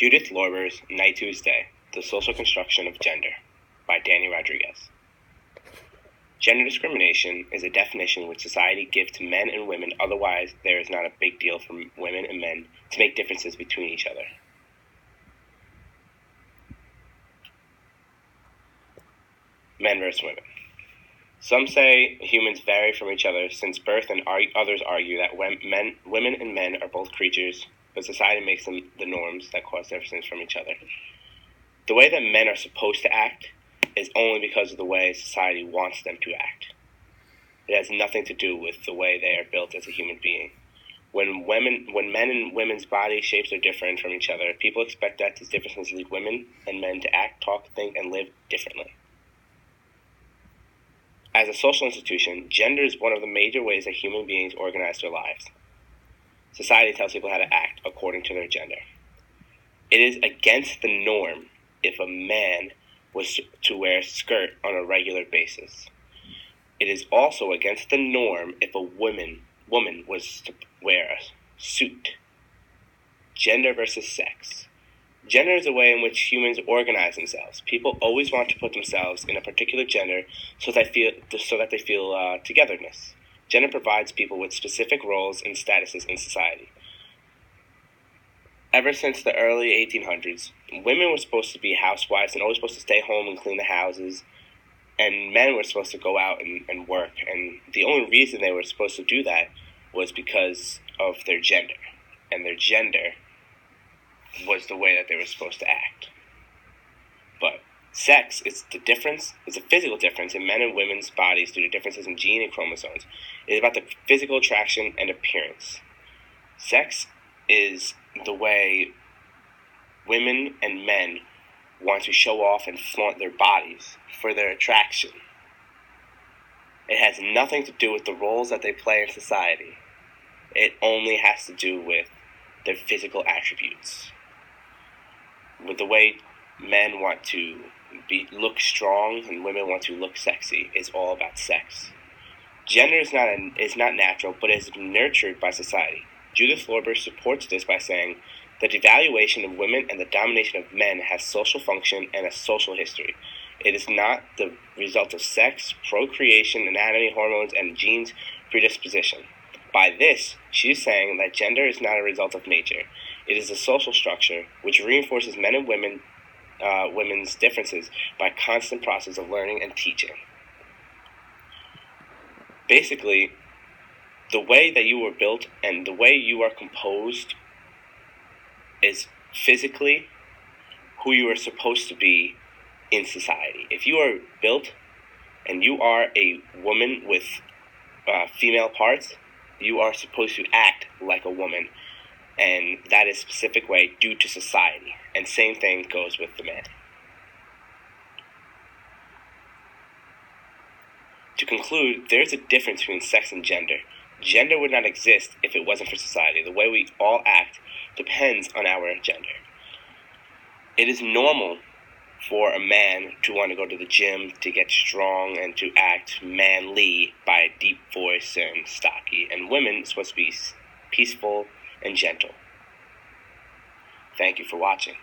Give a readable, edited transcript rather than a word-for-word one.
Judith Lorber's Night Tuesday, The Social Construction of Gender, by Danny Rodriguez. Gender discrimination is a definition which society gives to men and women, otherwise there is not a big deal for women and men to make differences between each other. Men versus women. Some say humans vary from each other since birth, and others argue that women and men are both creatures, but society makes them the norms that cause differences from each other. The way that men are supposed to act is only because of the way society wants them to act. It has nothing to do with the way they are built as a human being. When men and women's body shapes are different from each other, people expect that these differences lead women and men to act, talk, think, and live differently. As a social institution, gender is one of the major ways that human beings organize their lives. Society tells people how to act according to their gender. It is against the norm if a man was to wear a skirt on a regular basis. It is also against the norm if a woman was to wear a suit. Gender versus sex. Gender is a way in which humans organize themselves. People always want to put themselves in a particular gender so that they feel togetherness. Gender provides people with specific roles and statuses in society. Ever since the early 1800s, women were supposed to be housewives and always supposed to stay home and clean the houses, and men were supposed to go out and work. And the only reason they were supposed to do that was because of their gender, and their gender was the way that they were supposed to act. But sex is the difference, it's a physical difference in men and women's bodies due to differences in gene and chromosomes. It is about the physical attraction and appearance. Sex is the way women and men want to show off and flaunt their bodies for their attraction. It has nothing to do with the roles that they play in society. It only has to do with their physical attributes. With the way men want to look strong and women want to look sexy is all about sex. Gender is not natural, but is nurtured by society. Judith Lorber supports this by saying the devaluation of women and the domination of men has social function and a social history. It is not the result of sex, procreation, anatomy, hormones, and genes predisposition. By this, she is saying that gender is not a result of nature. It is a social structure which reinforces men and women's differences by a constant process of learning and teaching. Basically, the way that you were built and the way you are composed is physically who you are supposed to be in society. If you are built and you are a woman with female parts, you are supposed to act like a woman, and that is a specific way due to society. And same thing goes with the man. To conclude, there is a difference between sex and gender. Gender would not exist if it wasn't for society. The way we all act depends on our gender. It is normal for a man to want to go to the gym, to get strong, and to act manly by a deep voice and stocky. And women are supposed to be peaceful and gentle. Thank you for watching.